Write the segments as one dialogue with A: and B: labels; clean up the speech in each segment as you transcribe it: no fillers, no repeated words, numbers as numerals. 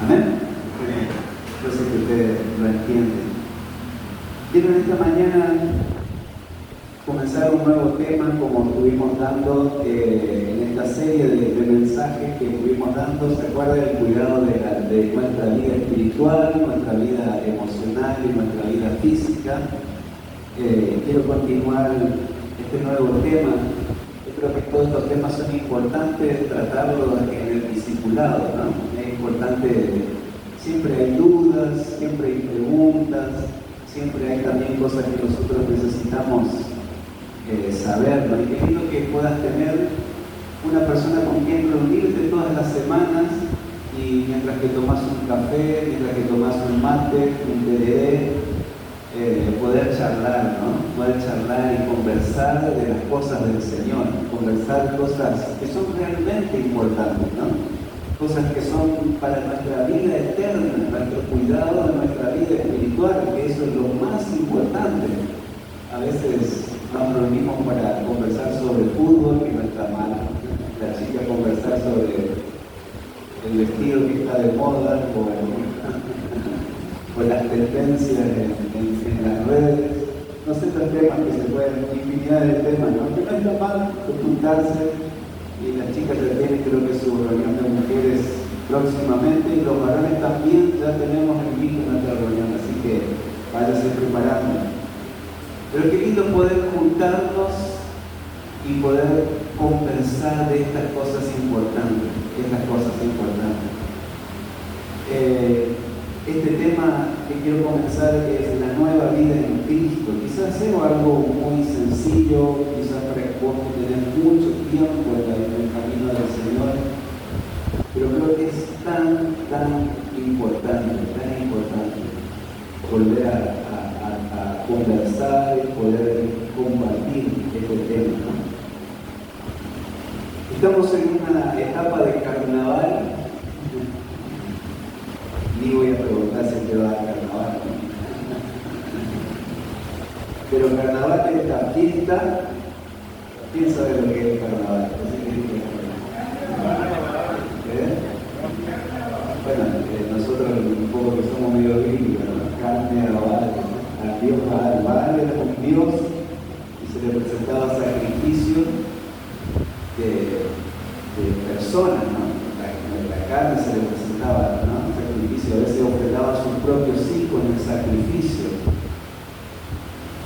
A: Amén. Yo sé que ustedes lo entienden. Quiero en esta mañana comenzar un nuevo tema, como estuvimos dando en esta serie de mensajes que estuvimos dando. ¿Se acuerda del cuidado de nuestra vida espiritual, nuestra vida emocional y nuestra vida física? Quiero continuar este nuevo tema. Yo creo que todos estos temas son importantes tratarlos en el discipulado, ¿no? Es importante, siempre hay dudas, siempre hay preguntas, siempre hay también cosas que nosotros necesitamos saber, ¿no? Y qué lindo que puedas tener una persona con quien reunirte todas las semanas y mientras que tomas un café, mientras que tomas un mate, un tereré, poder charlar, ¿no? Poder charlar y conversar de las cosas del Señor, conversar cosas que son realmente importantes, ¿no? Cosas que son para nuestra vida eterna, nuestro cuidado de nuestra vida espiritual, que eso es lo más importante. A veces nos reunimos para conversar sobre fútbol, que no está mal. La chica conversar sobre el vestido que está de moda o las tendencias en las redes. No sé, los temas que se pueden, infinidad de temas, ¿no? Que no está mal juntarse. Y las chicas ya tienen, creo que su reunión de mujeres próximamente, y los varones también ya tenemos el mismo en nuestra reunión, así que váyase preparando. Pero qué lindo poder juntarnos y poder conversar de estas cosas importantes, Este tema que quiero comenzar es la nueva vida en Cristo. Quizás sea algo muy sencillo, quizás para vos que tenés mucho tiempo en el camino del Señor, pero creo que es tan importante volver a conversar y poder compartir este tema, ¿no? Estamos en una etapa de carnaval. Ni voy a preguntar si te va a carnaval, ¿no? Pero carnaval es la fiesta. ¿Quién sabe lo que es el carnaval? Bueno, nosotros un poco que somos medio bíblicos, ¿no? Carnaval, a Dios va era con Dios y se le presentaba sacrificio de personas, ¿no? La carne se le presentaba, ¿no? Sacrificio, a veces ofrendaba a sus propios hijos en el sacrificio.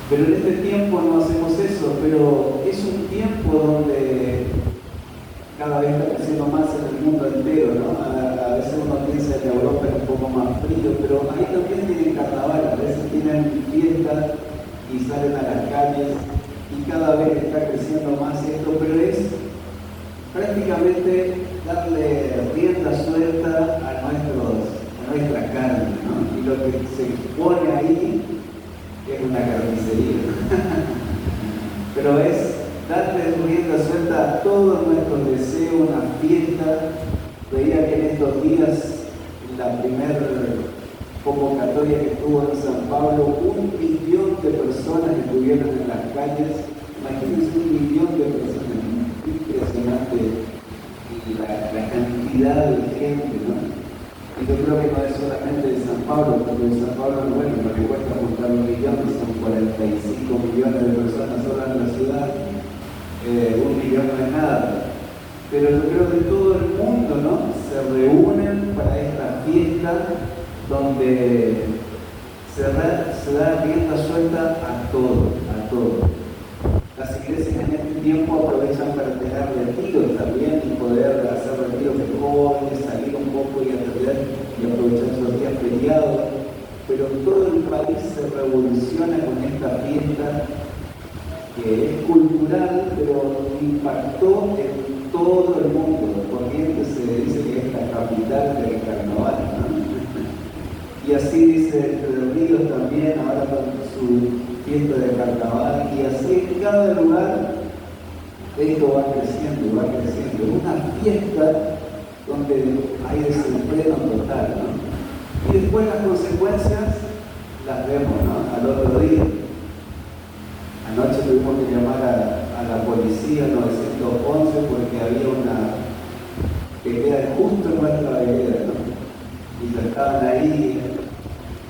A: Pero en este tiempo no hacemos eso, pero es un tiempo donde cada vez está creciendo más en el mundo entero, ¿no? A veces uno piensa que Europa es un poco más frío, pero ahí también tienen carnaval, a veces tienen fiestas y salen a las calles, y cada vez está creciendo más esto, pero es prácticamente darle rienda suelta a nuestra carne, ¿no? Y lo que se pone ahí es una carnicería. Pero es darle rienda suelta a todos nuestros deseos, una fiesta. Veía que en estos días, la primera convocatoria que tuvo en San Pablo, 1 millón de personas estuvieron en las calles. Imagínense 1 millón de personas, impresionante la cantidad de gente, ¿no? Y yo creo que no es solamente de San Pablo, porque en San Pablo, bueno, lo que cuesta juntar 1 millón, son 45 millones de personas solo en la ciudad, 1 millón no es nada. Pero yo creo que todo el mundo, ¿no? Se reúnen para esta fiesta donde se da rienda suelta a todo. Las iglesias en este tiempo aprovechan para tener retiros también y poder hacer retiros de jóvenes, salir un poco y atender y aprovechar esos días feriados. Pero todo el país se revoluciona con esta fiesta que es cultural, pero impactó en todo el mundo. Corrientes se dice que es la capital del carnaval, ¿no? Y así dice Entre Ríos también, ahora con su fiesta de carnaval, y así en cada lugar esto va creciendo. Una fiesta donde hay desenfreno total, ¿no? Y después las consecuencias las vemos, ¿no? Al otro día. Anoche tuvimos que llamar a la policía 911 porque había una que queda justo en nuestra vereda, ¿no? Y estaban ahí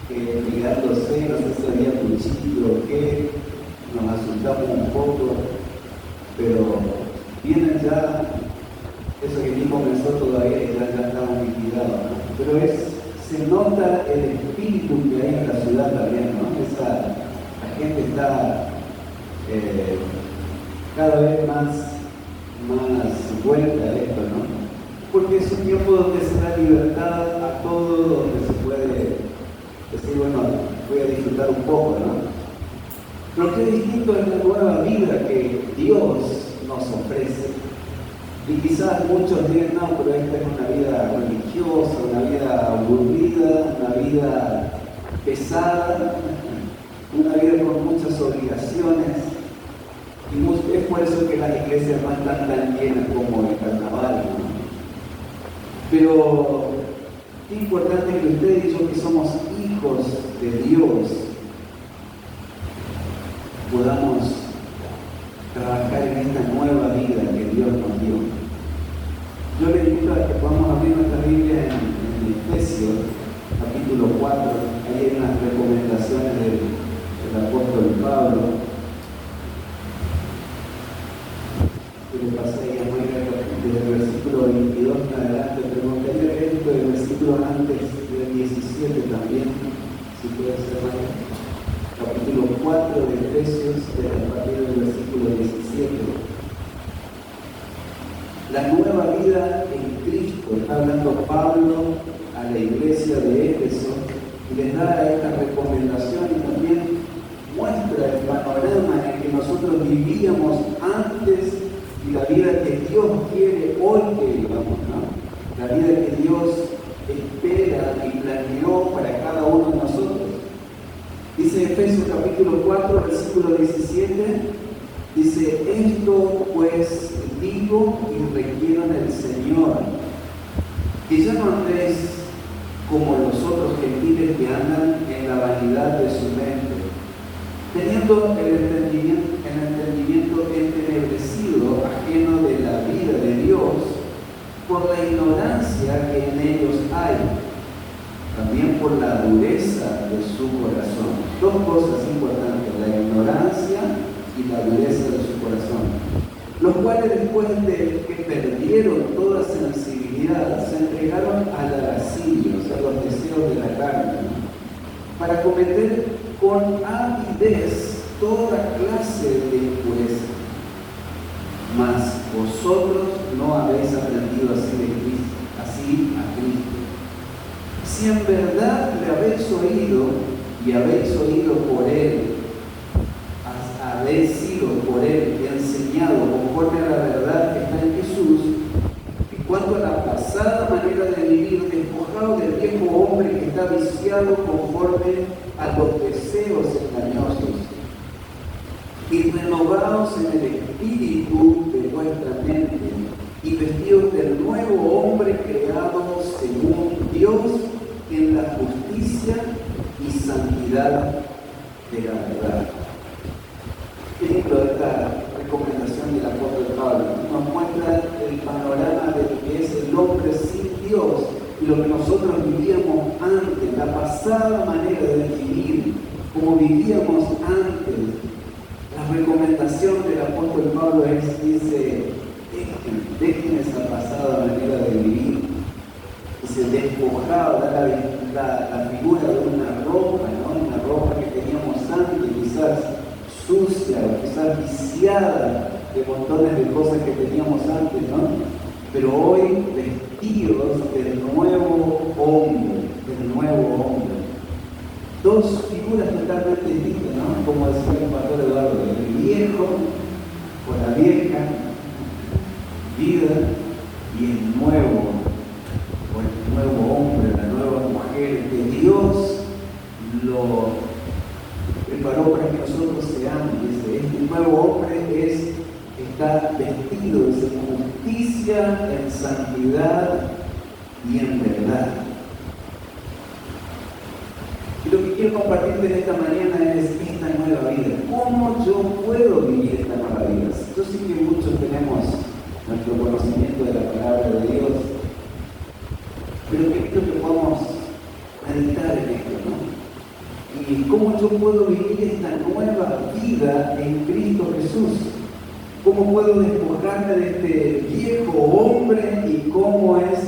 A: mirándose, no sé si había cuchillo o qué, nos asustamos un poco, pero vienen ya, eso que ni comenzó todavía, ya estamos liquidados, ¿no? Pero se nota el espíritu que hay en la ciudad también, ¿no? La gente está cada vez más vuelta a esto, ¿no? Porque es un tiempo donde se da libertad a todo, donde se puede decir, bueno, voy a disfrutar un poco, ¿no? Lo que es distinto es la nueva vida que Dios nos ofrece. Y quizás muchos digan, no, pero esta es una vida religiosa, una vida aburrida, una vida pesada, una vida con muchas obligaciones. Y es por eso que las iglesias no están tan llenas como el carnaval, ¿no? Pero es importante que usted y yo, que somos hijos de Dios, podamos trabajar en esta nueva vida que Dios nos dio. Yo le invito a que podamos abrir nuestra Biblia en Efesios, capítulo 4. Ahí hay unas recomendaciones del apóstol Pablo. Que le pasé ahí a Mayra desde el versículo 22 en adelante. Pero me gustaría leer esto del versículo antes del 17 también, si puede ser Mayra. Capítulo 4 de Efesios, a partir del versículo 17. La nueva vida en Cristo, está hablando Pablo a la iglesia de Éfeso y les da esta recomendación y también muestra el panorama en el que nosotros vivíamos antes y la vida que Dios quiere hoy que vivamos, ¿no? La vida que Dios espera y planeó para cada uno de nosotros. Dice Efesios capítulo 4, versículo 17, dice, esto pues digo y requiero en el Señor, que ya no andéis como los otros gentiles que andan en la vanidad de su mente, teniendo el entendimiento entenebrecido, ajeno de la vida de Dios, por la ignorancia que en ellos hay, también por la dureza de su corazón. Dos cosas importantes, la ignorancia y la dureza de su corazón, los cuales después de que perdieron toda sensibilidad, se entregaron a la lascivia, o sea, los deseos de la carne, ¿no? Para cometer con avidez toda clase de impureza. Mas vosotros no habéis aprendido así a Cristo. Si en verdad le habéis oído y habéis oído por Él, habéis sido por Él enseñado conforme a la verdad que está en Jesús, en cuanto a la pasada manera de vivir, despojado del viejo hombre que está viciado conforme a los deseos engañosos, y renovados en el espíritu de vuestra mente, y vestidos del nuevo hombre creado según Dios en la justicia y santidad de la verdad. Ejemplo de esta recomendación del apóstol Pablo nos muestra el panorama de lo que es el hombre sin Dios y lo que nosotros vivíamos antes, la pasada manera de vivir, como vivíamos antes. La recomendación del apóstol Pablo dice, dejen esa pasada manera de vivir. Dice, despojado, da la figura de una ropa, ¿no? Una ropa que teníamos antes, quizás sucia, quizás viciada de montones de cosas que teníamos antes, ¿no? Pero hoy vestidos del nuevo hombre. Dos figuras totalmente distintas, ¿no? Como decía el pastor Eduardo, el viejo o la vieja vida y el nuevo hombre, la nueva mujer que Dios lo preparó para que nosotros seamos. Dice, este nuevo hombre está vestido de justicia, en santidad y en verdad. Y lo que quiero compartirte en esta mañana es esta nueva vida. ¿Cómo yo puedo vivir esta nueva vida? Yo sé que muchos tenemos nuestro conocimiento de la palabra de Dios, pero quiero que podamos cómo yo puedo vivir esta nueva vida en Cristo Jesús. ¿Cómo puedo despojarme de este viejo hombre y cómo es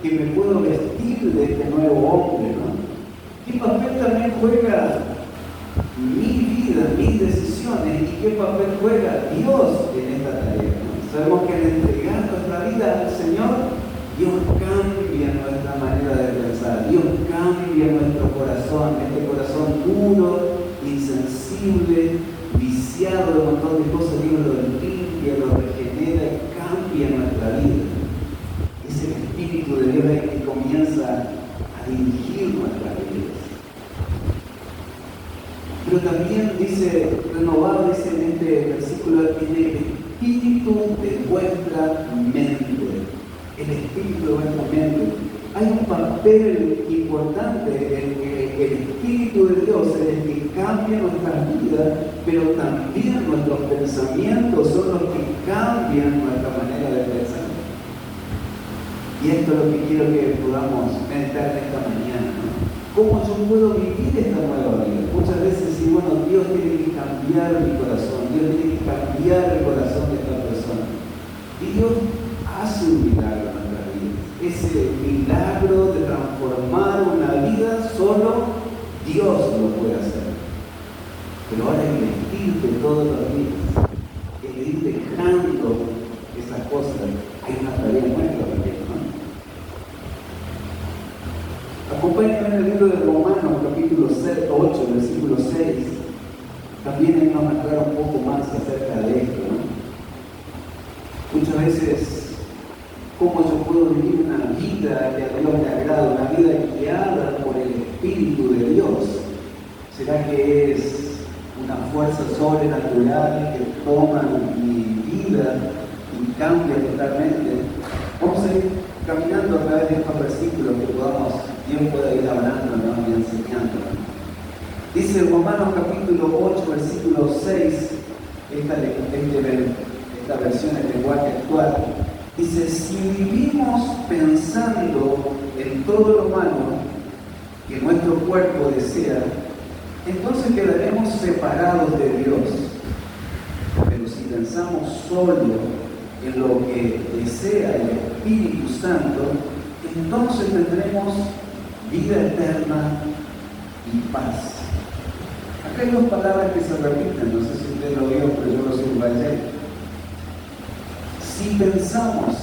A: que me puedo vestir de este nuevo hombre, ¿no? ¿Qué papel también juega mi vida, mis decisiones y qué papel juega Dios en esta tarea, ¿no? Sabemos que al entregar nuestra vida al Señor, Dios cambia nuestra manera de pensar, Dios cambia nuestro corazón, este corazón duro, insensible, viciado de un montón de cosas, Dios lo limpia, lo regenera, cambia nuestra vida. Es el Espíritu de Dios el que comienza a dirigir nuestras vidas. Pero también dice, renovado, dice en este versículo, en el espíritu de vuestra mente. El espíritu de vuestra mente. Hay un papel importante en que el Espíritu de Dios es el que cambia nuestras vidas, pero también nuestros pensamientos son los que cambian nuestra manera de pensar. Y esto es lo que quiero que podamos meditar esta mañana, ¿no? ¿Cómo yo puedo vivir esta nueva vida? Muchas veces decimos, bueno, Dios tiene que cambiar mi corazón, Dios tiene que cambiar el corazón de esta persona. Y Dios hace un milagro en nuestra vida. Ese milagro de transformar una vida, solo Dios lo puede hacer. Pero ahora hay que elegir todos los días, ir dejando esas cosas. Hay una tarea nuestra también, ¿no? Acompáñenme en el libro de Romanos, capítulo 8, versículo 6. También ahí nos aclara un poco más acerca de esto, ¿no? Muchas veces, ¿cómo yo puedo vivir una vida que a Dios le agrada, una vida guiada por el Espíritu de Dios? ¿Será que es una fuerza sobrenatural que toma mi vida y cambia totalmente? Vamos a ir caminando a través de estos versículos que Dios pueda ir hablando, ¿no? Y enseñando. Dice Romanos capítulo 8, versículo 6, esta versión en lenguaje actual. Dice, si vivimos pensando en todo lo malo que nuestro cuerpo desea, entonces quedaremos separados de Dios. Pero si pensamos solo en lo que desea el Espíritu Santo, entonces tendremos vida eterna y paz. Acá hay dos palabras que se repiten, no sé si usted lo vio, pero yo lo subrayé. Si pensamos,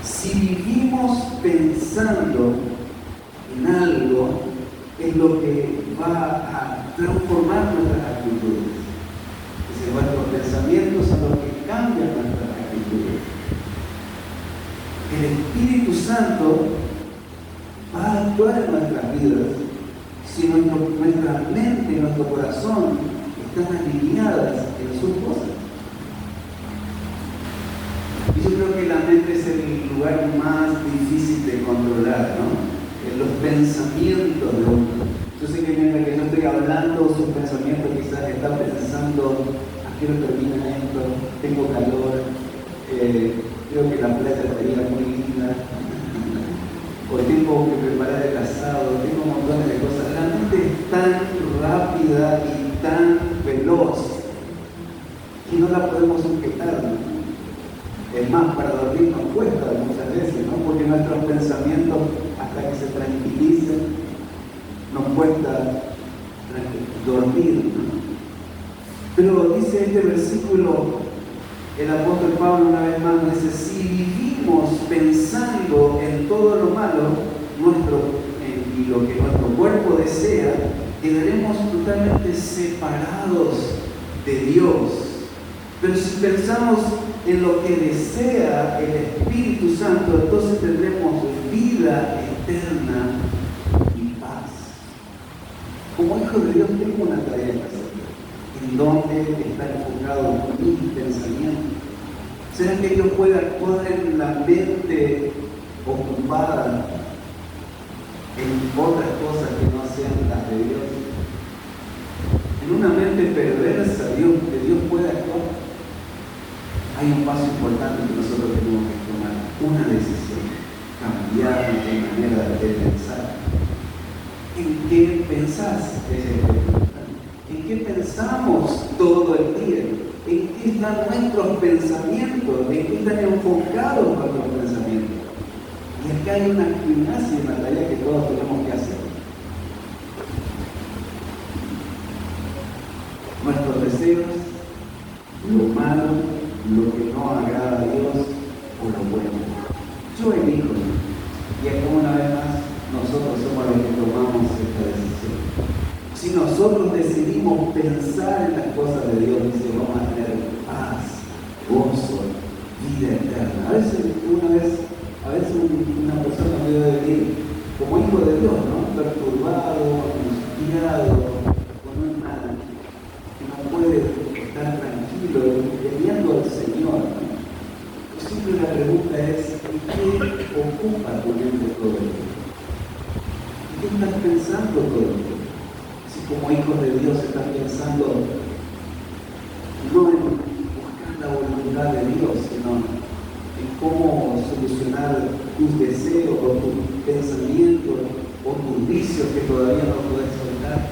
A: si vivimos pensando en algo, es lo que va a transformar nuestras actitudes. Es nuestros pensamientos son los que cambian nuestras actitudes. El Espíritu Santo va a actuar en nuestras vidas si nuestra mente y nuestro corazón están alineadas en sus cosas. Y yo creo que la mente es el lugar más difícil de controlar, ¿no? Los pensamientos de uno. Yo sé que mientras que yo estoy hablando, sus pensamientos quizás están pensando, ¿a qué hora termina esto? Tengo calor, creo que la playa estaría muy linda, o tengo que preparar el asado, tengo montones de cosas. La mente es tan rápida y tan veloz que no la podemos sujetar, ¿no? Es más, para dormir nos cuesta muchas veces, ¿no? Porque nuestros pensamientos, hasta que se tranquilicen, nos cuesta dormir, ¿no? Pero dice este versículo, el apóstol Pablo una vez más dice, si vivimos pensando en todo lo malo, y lo que nuestro cuerpo desea, quedaremos totalmente separados de Dios. Pero si pensamos en lo que desea el Espíritu Santo, entonces tendremos vida eterna y paz. Como hijo de Dios tengo una tarea que hacer. ¿En dónde está enfocado mi pensamiento? ¿Será que Dios puede actuar en la mente ocupada en otras cosas que no sean las de Dios? En una mente perversa, Dios puede actuar. Hay un paso importante que nosotros tenemos que tomar, una decisión, cambiar nuestra manera de pensar. ¿En qué pensás? ¿En qué pensamos todo el día? ¿En qué están nuestros pensamientos? ¿En qué están enfocados nuestros pensamientos? Y acá hay una gimnasia en la tarea que todos tenemos que hacer. Nuestros deseos, lo malo, lo que no agrada a Dios o lo bueno. Yo elijo. Y acá una vez más, nosotros somos los que tomamos esta decisión. Si nosotros decidimos pensar en las cosas de Dios, dice, vamos a tener paz, gozo, vida eterna. A veces una persona puede venir como hijo de Dios, ¿no? Perturbado, angustiado, con un mal, que no puede estar tranquilo, temiendo al Señor, ¿no? Siempre la pregunta es, ¿qué ocupa tu mente todo el día? ¿Qué estás pensando todo el día? Si como hijos de Dios estás pensando no en buscar la voluntad de Dios, sino en cómo solucionar tus deseos o tus pensamientos o tus vicios que todavía no puedes soltar.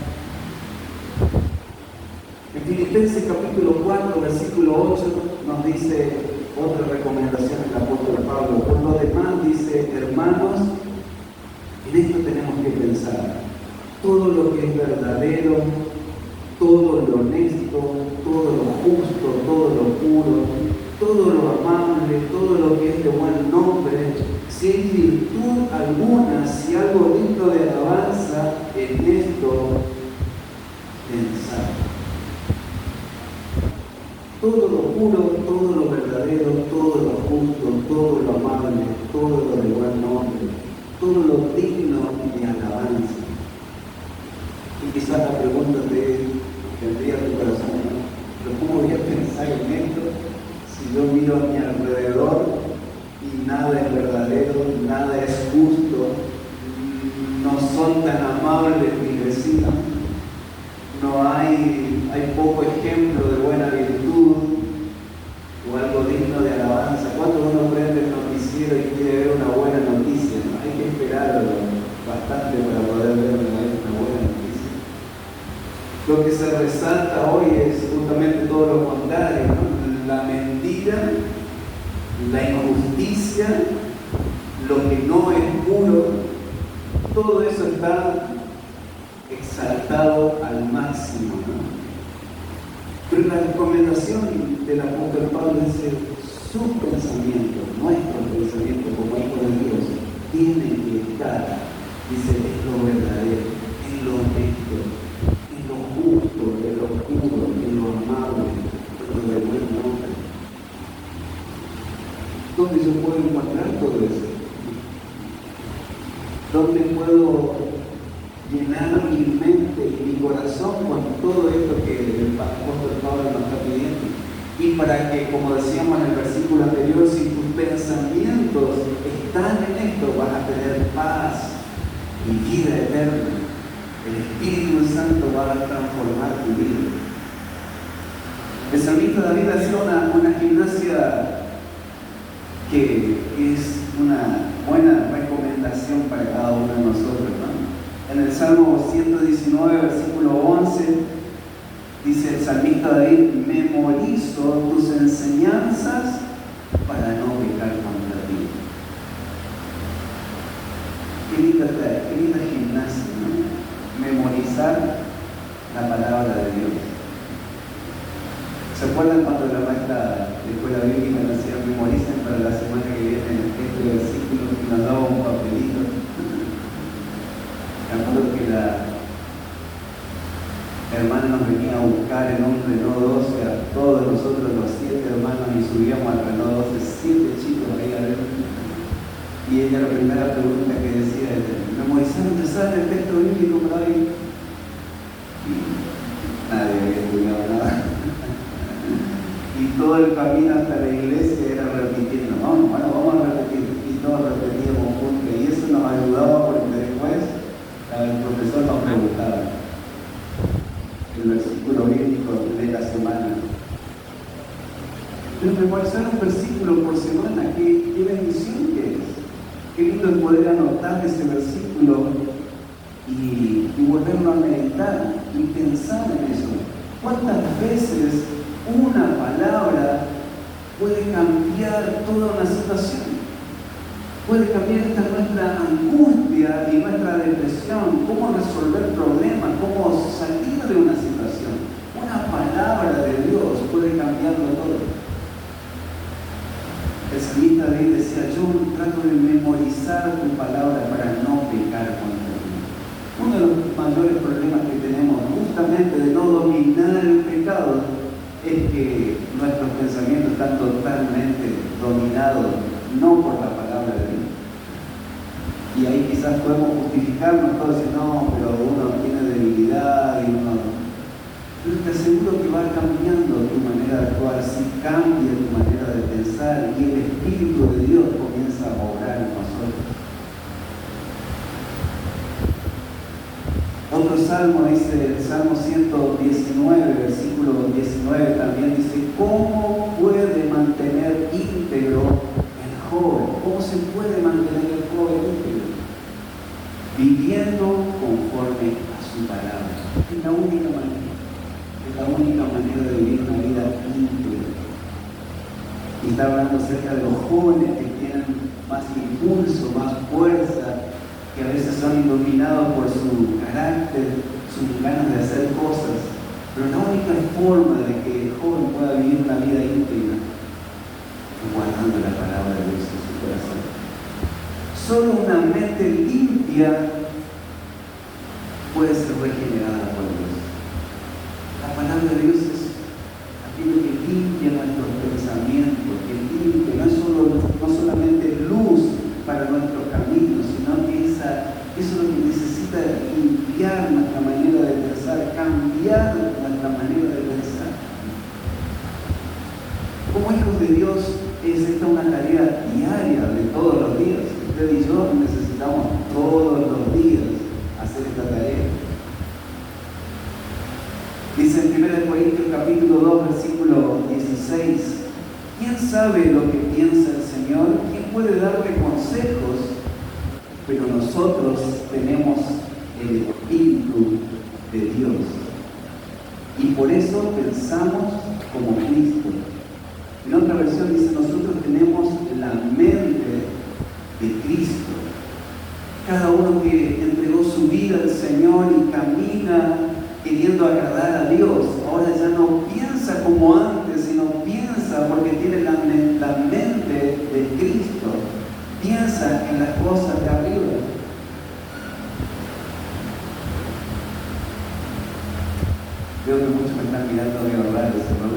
A: En Filipenses capítulo 4, versículo 8 nos dice otra recomendación del apóstol Pablo. Por lo demás dice, hermanos, en esto tenemos que pensar. Todo lo que es verdadero, todo lo honesto, todo lo justo, todo lo puro, todo lo amable, todo lo que es de buen nombre, si hay virtud alguna, si algo digno de alabanza, en esto pensar. Todo lo puro, todo lo verdadero, todo lo justo, todo lo amable, todo lo de buen nombre, todo lo digno de alabanza. Y quizás la pregunta tendría tu corazón, ¿no? ¿Pero cómo voy a pensar en esto si yo miro a mi alrededor y nada es verdadero, nada es justo, no son tan amables mis vecinos, no hay poco ejemplo de buena virtud o algo digno de alabanza? Cuando uno prende el noticiero y quiere ver una buena noticia, ¿no? Hay que esperarlo bastante para poder ver una buena noticia. Lo que se resalta hoy es justamente todo lo contrario, ¿no? La mentira, la injusticia, lo que no es puro, todo eso está exaltado al máximo, ¿no? Pero la recomendación del apóstol Pablo es que sus pensamientos, nuestros pensamientos como hijos de Dios, tienen que estar, dice, en lo verdadero, en lo honesto, en lo justo, en lo puro, en lo amable, en lo de buen nombre. ¿Dónde yo puedo encontrar todo eso? ¿Dónde puedo llenar mi mente y mi corazón con todo esto que el apóstol Pablo nos está pidiendo? Y para que, como decíamos en el versículo anterior, si tus pensamientos están en esto, vas a tener paz y vida eterna. El Espíritu Santo va a transformar tu vida. El salmista David hacía una gimnasia que es una buena recomendación para cada uno de nosotros, ¿no? En el Salmo 119, versículo 11, dice el salmista David, memorizo tus enseñanzas para no pecar contra ti. Qué linda gimnasia, ¿no? Memorizar la palabra de Dios. ¿Se acuerdan cuando la maestra de escuela bíblica nos decía, memoricen para la semana que viene este versículo y nos daba un papelito? Me acuerdo que la hermana nos venía a buscar en un Renault 12 a todos nosotros los 7 hermanos y subíamos al Renault 12, 7 chicos ahí adentro. Y ella la primera pregunta que decía es, ¿memorizaron? ¿Te saben el texto bíblico por ahí? Y nadie había estudiado nada. Y todo el camino hasta la iglesia era repitiendo, ¿no? Bueno, vamos a repetir. Y todos repetíamos juntos. Y eso nos ayudaba porque después el profesor nos preguntaba el versículo bíblico de la semana. Pero memorizar un versículo por semana, qué bendición que es. Qué lindo es poder anotar ese versículo y y volverlo a meditar y pensar en eso. ¿Cuántas veces una palabra puede cambiar toda una situación? Puede cambiar esta nuestra angustia y nuestra depresión, cómo resolver problemas, cómo salir de una situación. Una palabra de Dios puede cambiarlo todo. El salmista David decía: yo trato de memorizar tu palabra para no pecar contra ti. Uno de los mayores problemas que tenemos justamente de no dominar el pecado es que nuestros pensamientos están totalmente dominados no por la palabra de Dios. Y ahí quizás podemos justificarnos todos y decir: no, pero uno tiene debilidad y uno... Pero te aseguro que va cambiando tu manera de actuar, si cambia tu manera de pensar y el Espíritu de Dios comienza a obrar en nosotros. Otro salmo dice, el Salmo 119, versículo 19, también dice: ¿cómo puede mantener íntegro el joven? ¿Cómo se puede mantener el joven íntegro? Viviendo conforme a su palabra. Es la única manera. Es la única manera de vivir una vida íntegra. Y está hablando acerca de los jóvenes que tienen más impulso, más fuerza, que a veces son dominados por su carácter, sus ganas de hacer cosas. Pero la única forma de que el joven pueda vivir una vida íntegra es guardando la palabra de Dios en su corazón. Solo una mente limpia puede ser regenerada por Dios. La palabra de Dios es aquello que limpia nuestros pensamientos, que limpia, no solamente luz para nuestros caminos, sino que eso es lo que necesita limpiar nuestra manera de pensar, cambiar nuestra manera de pensar. Como hijos de Dios, es esta una tarea diaria de todos los días. Usted y yo necesitamos todos los días hacer esta tarea. Dice en 1 Corintios capítulo 2, versículo 16: ¿quién sabe lo que piensa el Señor? ¿Quién puede darle consejos? Pero nosotros tenemos el Espíritu de Dios. Y por eso pensamos como Cristo. En otra versión dice: nosotros tenemos la mente de Cristo. Cada uno que entregó su vida al Señor y camina queriendo agradar a Dios, ahora ya no piensa como antes, sino piensa porque tiene la mente de Cristo. Piensa en las cosas de arriba. Veo que muchos me están mirando medio raro, se me ha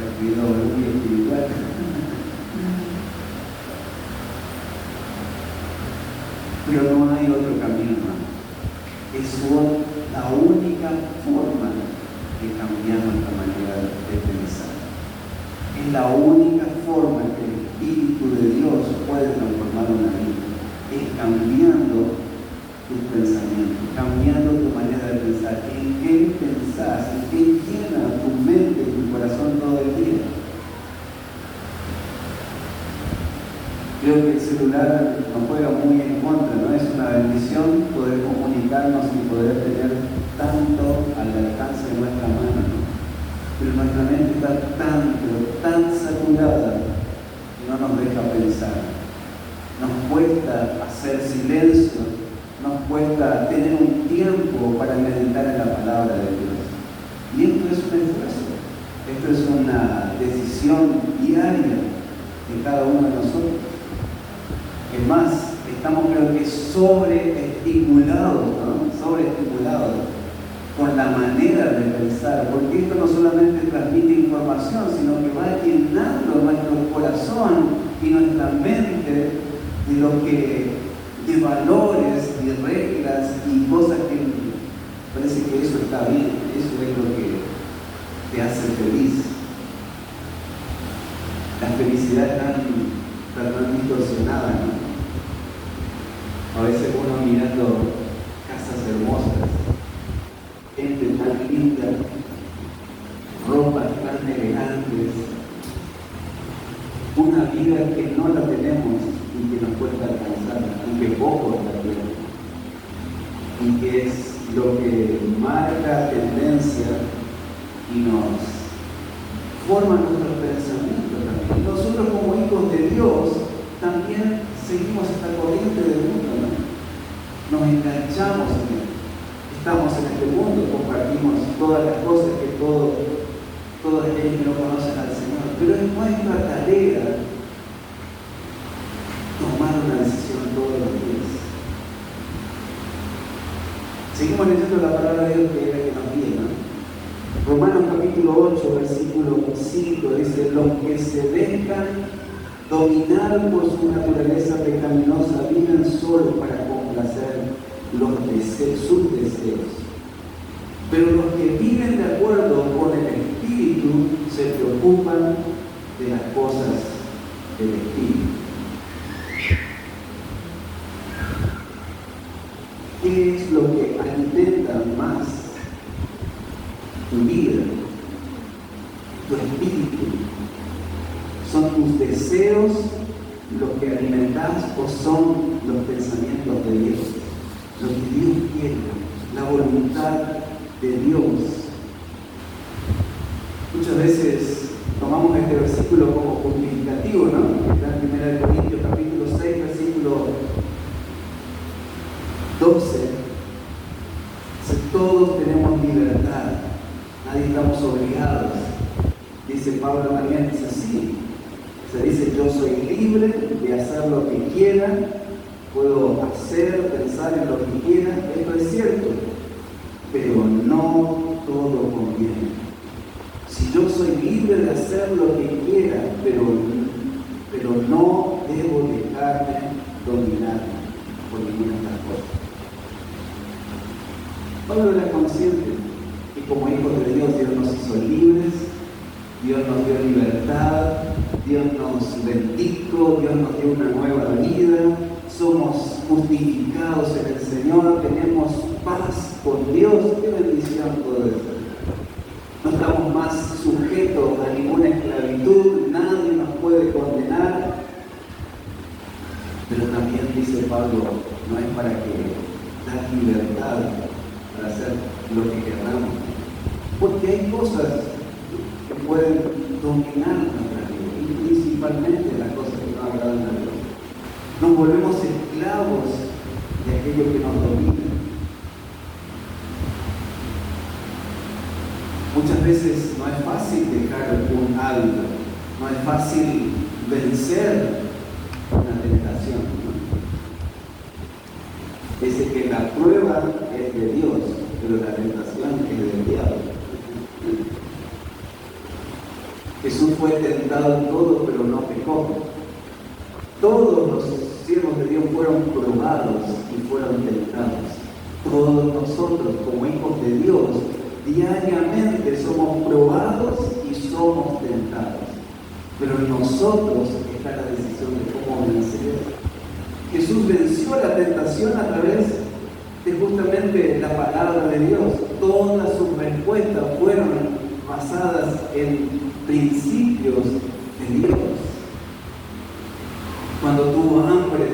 A: escrito muy espiritual. Pero no hay otro camino, hermano. Es la única forma de cambiar nuestra manera de pensar. Es la única forma que el Espíritu de Dios puede transformar una vida. Es cambiando tus pensamientos, cambiando tu manera de pensar. ¿En qué pensás? ¿En qué llena tu mente y tu corazón todo el día? Creo que el celular nos juega muy en contra, ¿no? Es una bendición poder comunicarnos y poder tener tanto al alcance de nuestra mano, ¿no? Pero nuestra mente está tan saturada que no nos deja pensar. Nos cuesta hacer silencio, nos cuesta tener un tiempo para meditar en la palabra de Dios. Y esto es un esfuerzo, esto es una decisión diaria de cada uno de nosotros. Es más, estamos creo que sobreestimulados, ¿no? Sobreestimulados con la manera de pensar, porque esto no solamente transmite información, sino que va llenando nuestro corazón y nuestra mente de valores y reglas y cosas que parece que eso está bien, eso es lo que te hace feliz. La felicidad está tan distorsionada, ¿no? A veces uno mirando casas hermosas, gente tan linda, ropas tan elegantes, una vida que no la tenemos y que nos cuesta alcanzar, y que pocos la tienen. y que es lo que marca tendencia y nos forma nuestros pensamientos también. Nosotros como hijos de Dios también seguimos esta corriente del mundo, ¿no? Nos enganchamos en él. Estamos en este mundo, compartimos todas las cosas que todos aquellos que no conocen al Señor, pero es nuestra tarea tomar una decisión todos los días. Seguimos leyendo la palabra de Dios que era que nos viene, ¿no? Romanos capítulo 8, versículo 5 dice: los que se dejan dominar por su naturaleza pecaminosa viven solo para complacer sus deseos. Pero los que viven de acuerdo con el Espíritu se preocupan de las cosas del Espíritu. ¿Qué es lo que alimenta más tu vida, tu espíritu? ¿Son tus deseos los que alimentas o son los pensamientos de Dios? Lo que Dios quiere, la voluntad de Dios. Muchas veces tomamos este versículo como justificativo, ¿no? Está en 1 Corintios capítulo 6, versículo 12. Todos tenemos libertad, nadie estamos obligados. Dice Pablo también, dice así. Se dice: yo soy libre de hacer lo que quiera, puedo hacer, pensar en lo que quiera. Esto es cierto, pero no todo conviene. Si yo soy libre de hacer lo que quiera, pero no debo dejarme dominar por ninguna de las cosas. Pablo era consciente que como hijos de Dios, Dios nos hizo libres, Dios nos dio libertad, Dios nos bendijo, Dios nos dio una nueva vida, somos justificados en el Señor, tenemos paz con Dios. ¡Qué bendición todo eso! No estamos más sujetos a ninguna esclavitud, nadie nos puede condenar. Pero también dice Pablo, no es para que dar libertad para hacer lo que queramos, porque hay cosas que pueden dominar nuestra vida, y principalmente las cosas que no agradan a Dios. Nos volvemos esclavos de aquello que nos domina. Muchas veces no es fácil dejar un hábito, no es fácil vencer una tentación, ¿no? Dice que la prueba es de Dios, pero la tentación es del diablo. Jesús fue tentado en todo, pero no pecó. Todos los siervos de Dios fueron probados y fueron tentados. Todos nosotros, como hijos de Dios, diariamente somos probados y somos tentados. Pero en nosotros está la decisión de cómo vencer. Jesús venció la tentación a través de justamente la palabra de Dios. Todas sus respuestas fueron basadas en principios de Dios. Cuando tuvo hambre,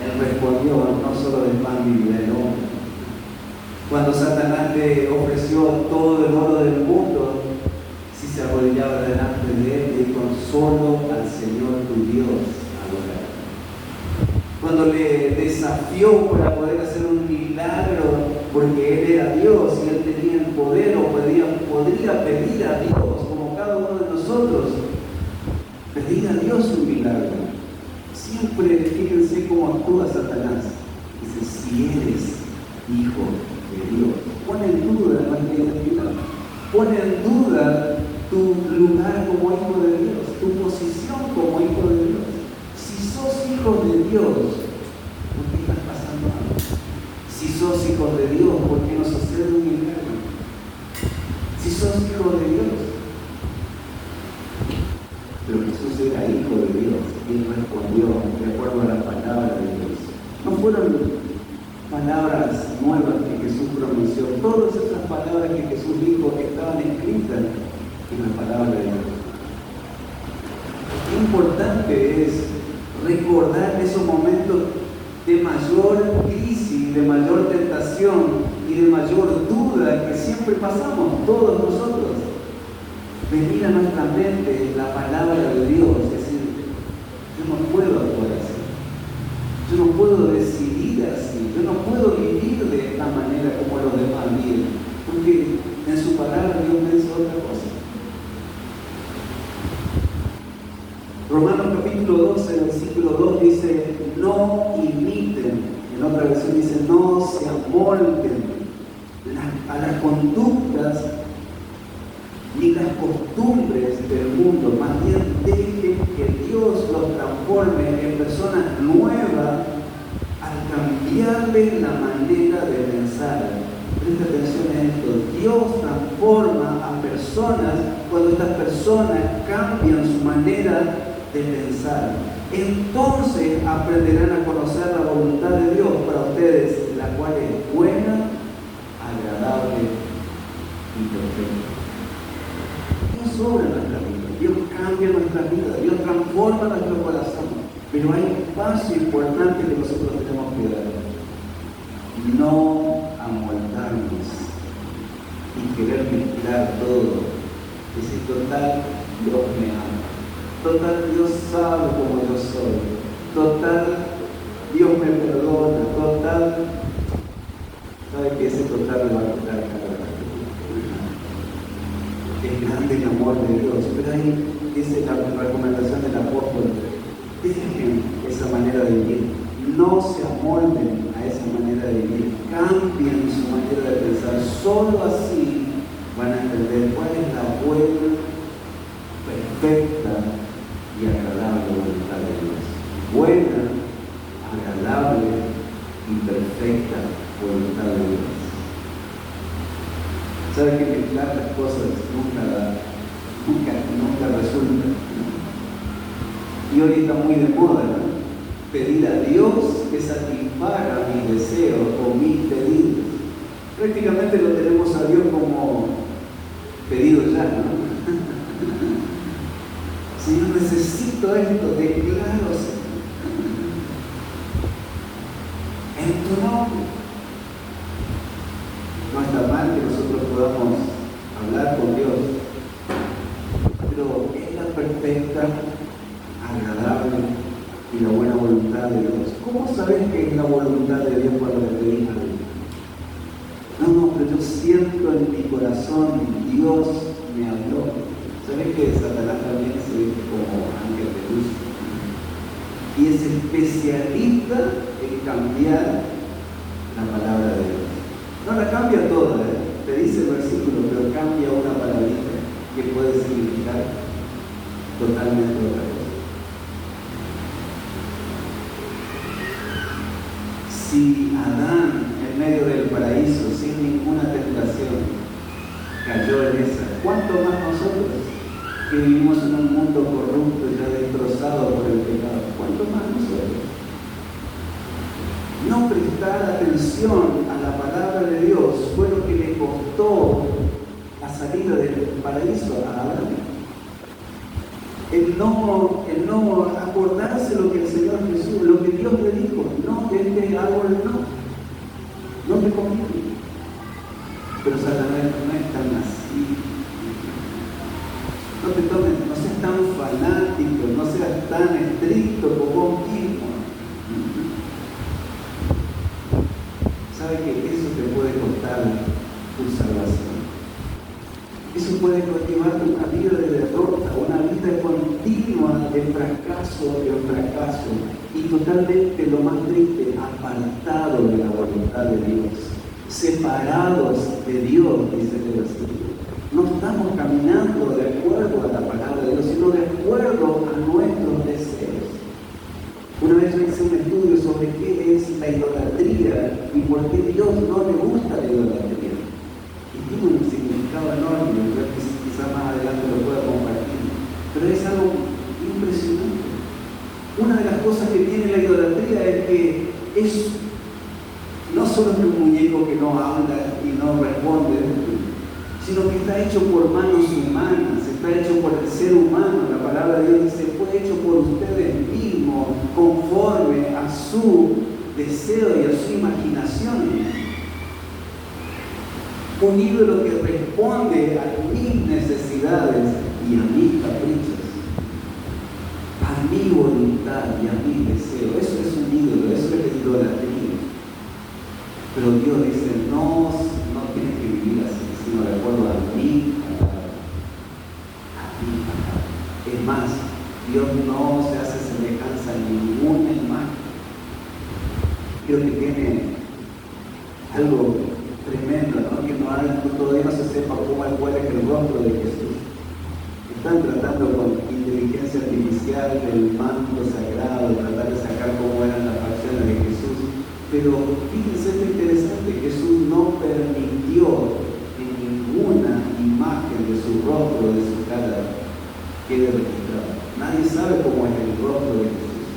A: Él respondió: no solo de pan vivirá el hombre. Cuando Satanás le ofreció todo el oro del mundo, si se arrodillaba delante de Él, dijo: solo al Señor tu Dios adorar. Cuando le desafió para poder hacer un milagro, porque Él era Dios y Él tenía el poder, o podría pedir a Dios, como cada uno de nosotros, pedir a Dios un milagro. Siempre, fíjense cómo actúa Satanás. Dice: si eres hijo de Dios, pone en duda nuestra identidad, pone en duda tu lugar como hijo de Dios, tu posición como hijo de Dios. Si sos hijo de Dios, ¿por qué estás pasando hambre? Si sos hijo de Dios, ¿por qué no sucede un milagro? Si sos hijo de Dios. Pero Jesús era hijo de Dios y Él respondió de acuerdo a la palabra de Dios. No fueron palabras nuevas que Jesús pronunció. Todas esas palabras que Jesús dijo estaban escritas en la palabra de Dios. Qué importante es recordar esos momentos de mayor crisis, de mayor tentación y de mayor duda que siempre pasamos, todos nosotros. Venir a nuestra mente la palabra de Dios, es decir, yo no puedo actuar así, yo no puedo decidir así, yo no puedo vivir de esta manera como los demás viven, porque en su palabra Dios me dice otra cosa. Romanos capítulo 12, versículo 2 dice, no imiten, en otra versión dice, no se amolden a las conductas ni las costumbres del mundo, más bien dejen que Dios los transforme en personas nuevas al cambiarle la manera de pensar. Presta atención a esto, Dios transforma a personas cuando estas personas cambian su manera de pensar. Entonces aprenderán a conocer la voluntad de Dios para ustedes, la cual es buena, agradable y perfecta. Dios obra en nuestra vida, Dios cambia nuestra vida, Dios transforma nuestro corazón, pero hay un paso importante que nosotros tenemos que dar: no amoldarnos y querer mezclar todo. Decir, total, Dios me ama, total, Dios sabe cómo yo soy, total, Dios me perdona, total. ¿Sabe que ese total le va a quitar cada vez? Es grande el amor de Dios, pero ahí dice la recomendación del apóstol: dejen esa manera de vivir, no se amolden a esa manera de vivir, cambien su manera de pensar. Solo así van a entender cuál es la buena, perfecta y agradable voluntad de Dios. Buena, agradable y perfecta voluntad de Dios. ¿Sabe que mezclar las cosas nunca resulta? Y hoy está muy de moda, ¿no? Pedir a Dios que satisfaga mis deseos o mis pedidos. Prácticamente lo tenemos a Dios como pedido ya, ¿no? Señor, necesito esto, declaro, Señor, en tu nombre. No está mal que nosotros podamos hablar con Dios, pero es la perfecta, agradable y la buena voluntad de Dios. ¿Cómo sabes que es la voluntad de Dios cuando le pedís a Dios? No, pero yo siento en mi corazón, Dios me habló. ¿Sabes que Satanás también se dice como ángel de luz? Y es especialista en cambiar la palabra de Dios. No la cambia toda, te dice el versículo, pero cambia una palabrita que puede significar totalmente otra cosa. Si Adán, en medio del paraíso, sin ninguna tentación, cayó en esa, ¿cuánto más nosotros que vivimos en un mundo corrupto y ya destrozado por el pecado? ¿Cuánto más nosotros? No prestar atención a la palabra de Dios fue lo que le costó la salida del paraíso a Adán. El no acordarse lo que el Señor Jesús, lo que Dios le dijo: no, de este árbol no te conviene. Pero Satanás no es tan así. No te tomes, no seas tan fanático, no seas tan estricto con vos mismo. ¿Sabe que eso te puede costar tu salvación? Eso puede llevarte una vida de derrota, una vida continua de fracaso en fracaso y totalmente, lo más triste, apartado de la voluntad de Dios, separados de Dios, dice el versículo. No estamos caminando de acuerdo a la palabra de Dios, sino de acuerdo a nuestros deseos. Una vez yo hice un estudio sobre qué es la idolatría y por qué Dios no le gusta la idolatría. Y tiene un significado enorme, quizás más adelante lo pueda compartir. Pero es algo impresionante. Una de las cosas que tiene la idolatría es que es no solo un muñeco que no habla y no responde, sino que está hecho por manos humanas, está hecho por el ser humano. La palabra de Dios dice: fue hecho por ustedes mismos, conforme a su deseo y a su imaginación. Un ídolo que responde a mis necesidades y a mis caprichos, a mi voluntad y a mi deseo. Eso es un ídolo, eso es idolatría. Pero Dios dice, no tienes que vivir así, sino de acuerdo a mi palabra. Es más, Dios no se hace semejanza a ninguna imagen. Creo que tiene algo tremendo, ¿no? Que todavía no se sepa cuál es el rostro de Jesús. Están tratando con inteligencia artificial del manto sagrado, tratar de sacar cómo eran las facciones de Jesús. Pero fíjense lo interesante, Jesús no permitió que ninguna imagen de su rostro, de su cara, quede registrada. Nadie sabe cómo es el rostro de Jesús.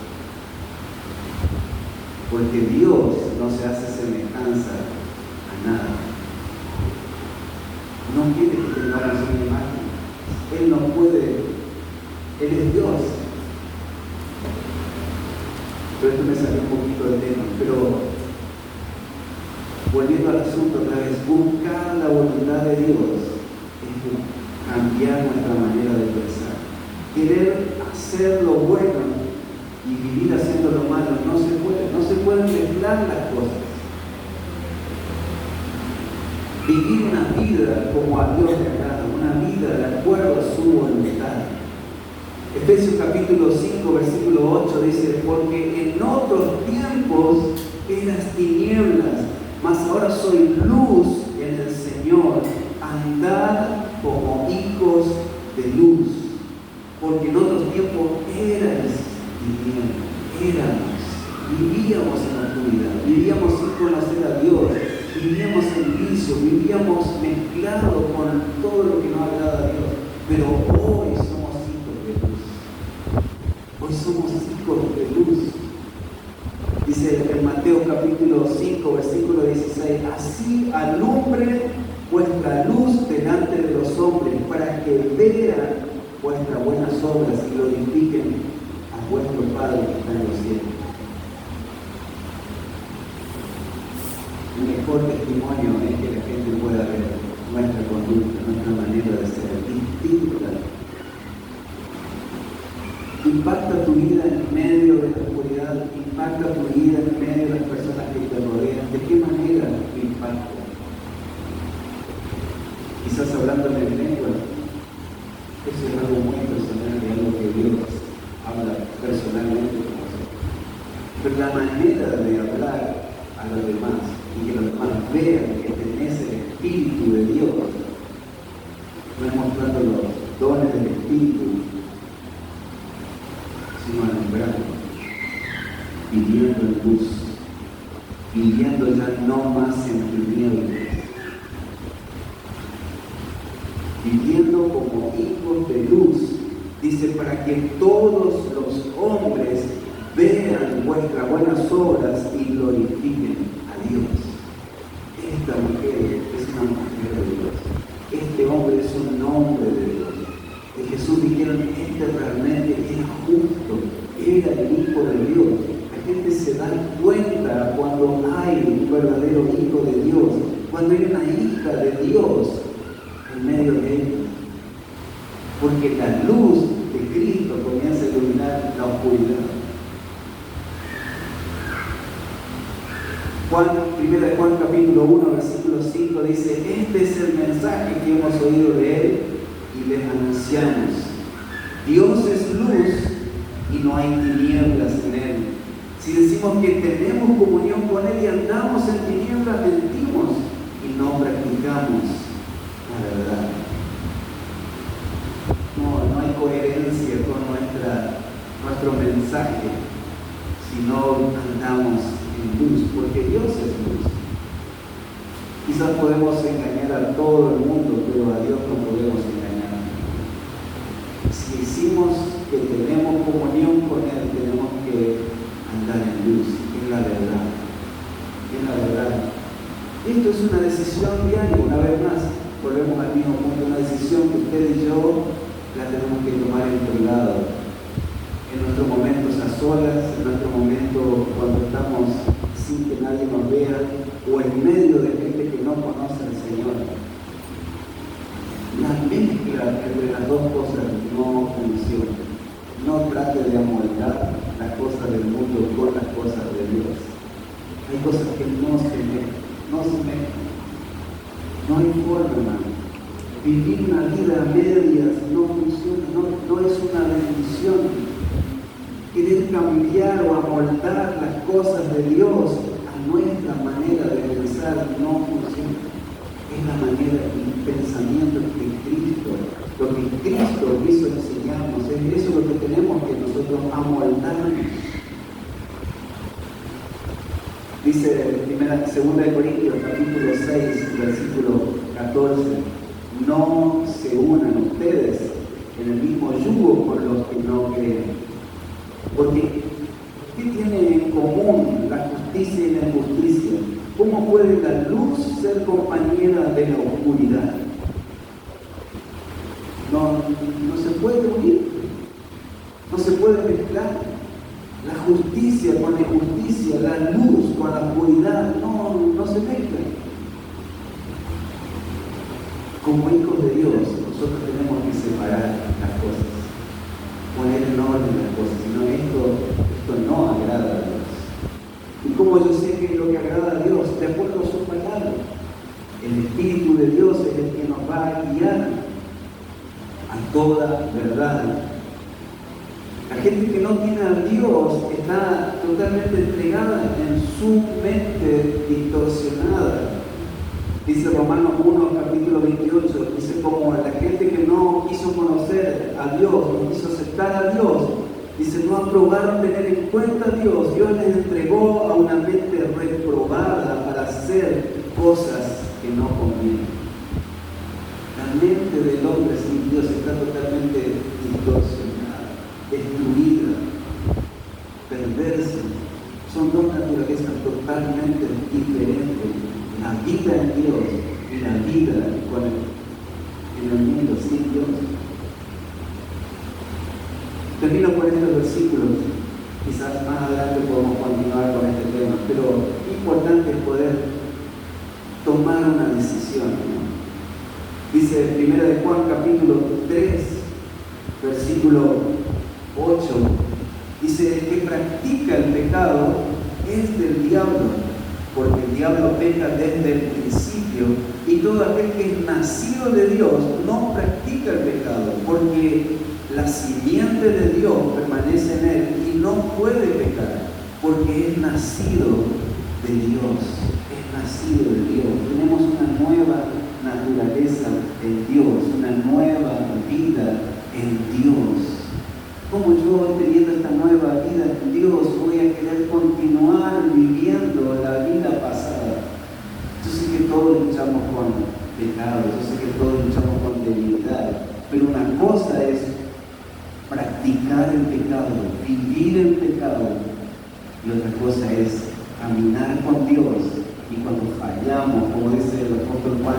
A: Porque Dios no se hace semejanza a nada. No quiere que tengamos una imagen. Él no puede, Él es Dios. Pero esto me salió un poquito del tema. Pero volviendo al asunto otra vez, buscar la voluntad de Dios es cambiar nuestra manera de pensar. Querer hacer lo bueno y vivir haciendo lo malo no se pueden mezclar las cosas. Vivir una vida como a Dios le agrada, una vida de acuerdo a su voluntad. Efesios capítulo 5, versículo 8 dice, porque en otros tiempos eras tinieblas, mas ahora soy luz en el Señor, andad como hijos de luz. Porque en otros tiempos eras tinieblas, vivíamos en la oscuridad, vivíamos sin conocer a Dios, vivíamos en vicio, vivíamos mezclados con todo lo que no agrada a Dios. Pero hoy somos hijos de luz. Hoy somos hijos de luz. Dice en Mateo capítulo 5, versículo 16, así alumbre vuestra luz delante de los hombres, para que vean vuestras buenas obras y glorifiquen a vuestro Padre que está en los cielos. El mejor testimonio es que la gente pueda ver nuestra conducta, nuestra manera de ser distinta. Impacta tu vida en medio de la oscuridad, impacta tu vida en medio de las personas que te rodean. ¿De qué manera impacta? Quizás hablando en lengua, eso es algo muy personal, de algo que Dios habla personalmente con nosotros. Pero la manera de hablar a los demás y que los demás vean que tenés el Espíritu de Dios, no es mostrando los dones del Espíritu, sino alumbrando, viviendo en luz, viviendo ya no más en tinieblas, viviendo como hijos de luz. Dice, para que todos los hombres vean vuestras buenas obras y glorifiquen a Dios. Esta mujer es una mujer de Dios. Este hombre es un hombre de Dios. Y Jesús dijeron, este realmente era justo, era el Hijo de Dios. La gente se da cuenta cuando hay un verdadero Hijo de Dios, cuando hay una hija de Dios en medio de ellos. Porque la luz de Cristo comienza a iluminar la oscuridad. Primera de Juan capítulo 1, versículo 5 dice, este es el mensaje que hemos oído de Él y les anunciamos. Dios es luz y no hay tinieblas en Él. Si decimos que tenemos comunión con Él y andamos en tinieblas, mentimos y no practicamos la verdad. No hay coherencia con nuestro mensaje si no andamos en luz, porque Dios es luz. Quizás podemos engañar a todo el mundo, pero a Dios no podemos engañar. Si decimos que tenemos comunión con Él, tenemos que andar en luz, en la verdad. En la verdad. Esto es una decisión diaria, una vez más. Volvemos al mismo punto, una decisión que usted y yo la tenemos que tomar en privado, en nuestros momentos a solas, en nuestro momento cuando estamos sin que nadie nos vea, o en medio de gente que que no conoce al Señor. La mezcla entre las dos cosas no funciona. No trate de amoldar las cosas del mundo con las cosas de Dios. Hay cosas que no se mezclan. No hay forma, hermano. Vivir una vida a medias no funciona, no es una bendición. Querer cambiar o amoldar las cosas de Dios a nuestra manera de pensar no funciona. Es la manera y pensamiento de Cristo. Lo que Cristo quiso enseñarnos, es eso lo que tenemos que nosotros amoldarnos. Dice 2 Corintios capítulo 6, versículo 14, no se unan ustedes en el mismo yugo con los que no creen. Porque, ¿qué tiene en común la justicia y la injusticia? ¿Cómo puede la luz ser compañera de la oscuridad? No se puede unir, no se puede mezclar. La justicia con la injusticia, la luz con la oscuridad, no se mezclan. Como hijos de Dios, nosotros tenemos que separar las cosas, poner en orden las cosas, sino esto no agrada a Dios. Y como yo sé que lo que agrada a Dios, de acuerdo a su palabra, el Espíritu de Dios es el que nos va a guiar a toda verdad. La gente que no tiene a Dios está totalmente entregada en su mente distorsionada. Dice Romanos 1, capítulo 28, dice como la gente que no quiso conocer a Dios, no quiso aceptar a Dios, dice no aprobaron tener en cuenta a Dios. Dios les entregó a una mente reprobada para hacer cosas que no convienen. La mente del hombre sin Dios está totalmente distorsionada, destruida, perversa. Son dos naturalezas totalmente diferentes. La vida en Dios y la vida en el mundo sin Dios. Termino con estos versículos. Quizás más adelante podemos continuar con este tema, pero es importante poder tomar una decisión, ¿no? Dice 1 de Juan capítulo 3, versículo 8, dice: el que practica el pecado es del diablo, porque el diablo peca desde el principio, y todo aquel que es nacido de Dios no practica el pecado, porque la simiente de Dios permanece en él y no puede pecar, porque es nacido de Dios, es nacido de Dios. Tenemos una nueva naturaleza en Dios, una nueva vida en Dios. Como yo, teniendo esta nueva vida en Dios, voy a querer continuar viviendo la vida pasada? Yo sé que todos luchamos con pecado, yo sé que todos luchamos con debilidad, pero una cosa es practicar el pecado, vivir el pecado, y otra cosa es caminar con Dios. Y cuando fallamos, como dice el apóstol Juan,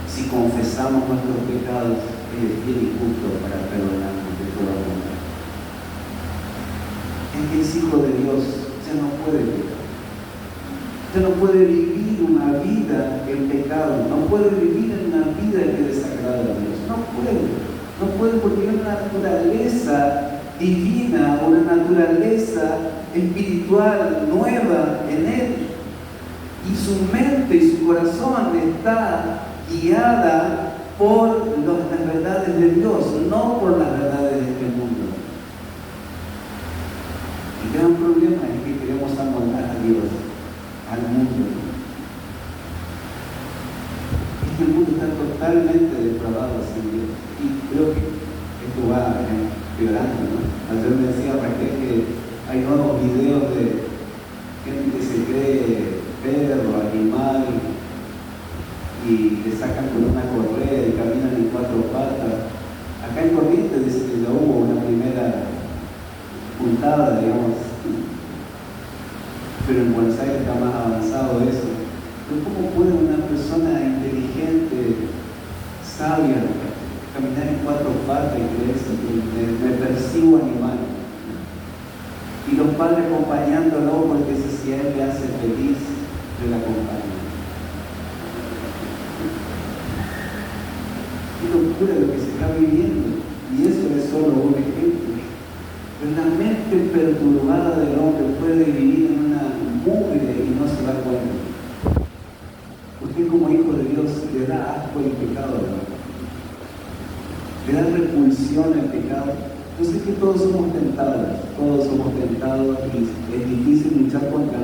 A: si confesamos nuestros pecados, Él es fiel y justo para perdonarnos de toda maldad. El que es hijo de Dios ya no puede pecar, ya no puede vivir una vida en pecado, no puede vivir en una vida que desagrada a Dios, no puede porque hay una naturaleza divina, una naturaleza espiritual nueva en él, y su mente y su corazón está guiada por las verdades de Dios, no por las verdades de este mundo. El gran problema es que queremos amoldar a Dios al mundo. Este mundo está totalmente depravado sin Dios. Y creo que esto va empeorando, ¿no? Ayer me decía Raquel que hay nuevos videos de gente que se cree perro, animal, y le sacan con una correa y caminan en 4 patas. Acá en Corrientes dice que ya hubo una primera puntada, digamos, pero en Buenos Aires está más avanzado eso. Pero ¿cómo puede una persona inteligente, sabia, caminar en 4 patas y creerse que me percibo animal? Y los padres acompañándolo porque si a él le hace feliz, le la acompaña. perturbada del hombre puede vivir en una mugre y no se da cuenta. Usted como hijo de Dios le da asco el pecado, ¿verdad? Le da repulsión al pecado. Yo sé que todos somos tentados y es difícil luchar contra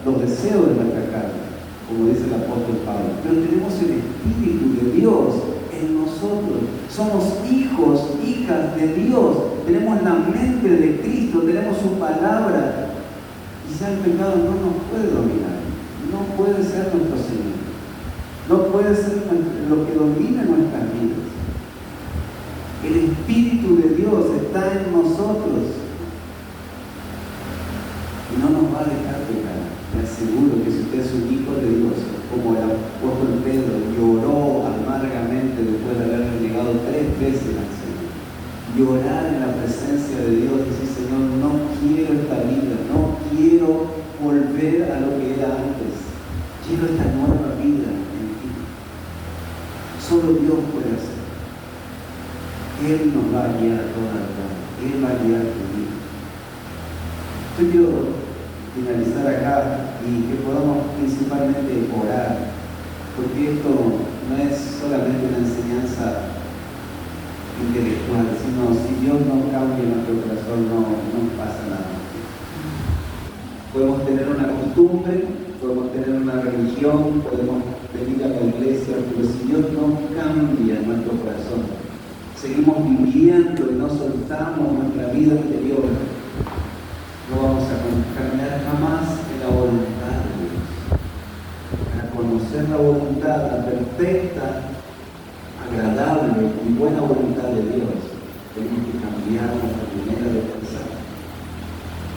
A: los deseos de nuestra carne, como dice el apóstol Pablo. Pero tenemos el Espíritu de Dios en nosotros. Somos hijos, hijas de Dios. Tenemos la mente de Cristo, tenemos su palabra. Quizá el pecado no nos puede dominar. No puede ser nuestro Señor. No puede ser lo que domina nuestras vidas. El Espíritu de Dios está en nosotros y no nos va a dejar pecar. Me aseguro que si usted es un hijo de Dios, como el apóstol Pedro lloró amargamente después de haber renegado 3 veces al Señor, llorar en la presencia de Dios y decir: Señor, no quiero esta vida, no quiero volver a lo que era antes, quiero esta nueva vida en ti. Solo Dios puede hacer. Él nos va a guiar a toda la verdad. Él va a guiar tu vida. Yo quiero finalizar acá y que podamos principalmente orar, porque esto no es solamente una enseñanza intelectual, sino si Dios no cambia nuestro corazón, no pasa nada. Podemos tener una costumbre, podemos tener una religión, podemos venir a la iglesia, pero si Dios no cambia nuestro corazón, seguimos viviendo y no soltamos nuestra vida anterior, no vamos a caminar jamás en la voluntad de Dios. Para conocer la voluntad, la perfecta, agradable y buena voluntad de Dios, tenemos que cambiar nuestra manera de pensar.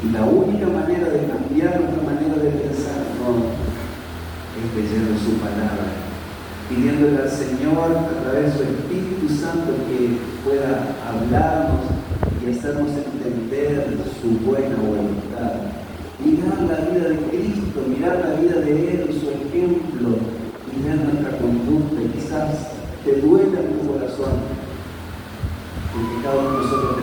A: Y la única manera de cambiar nuestra manera de pensar es leyendo su palabra, pidiéndole al Señor a través de su Espíritu Santo que pueda hablarnos y hacernos entender su buena voluntad. Mirar la vida de Cristo, mirar la vida de Él, su ejemplo, mirar nuestra conducta. Quizás te duele en tu corazón, porque cada uno de nosotros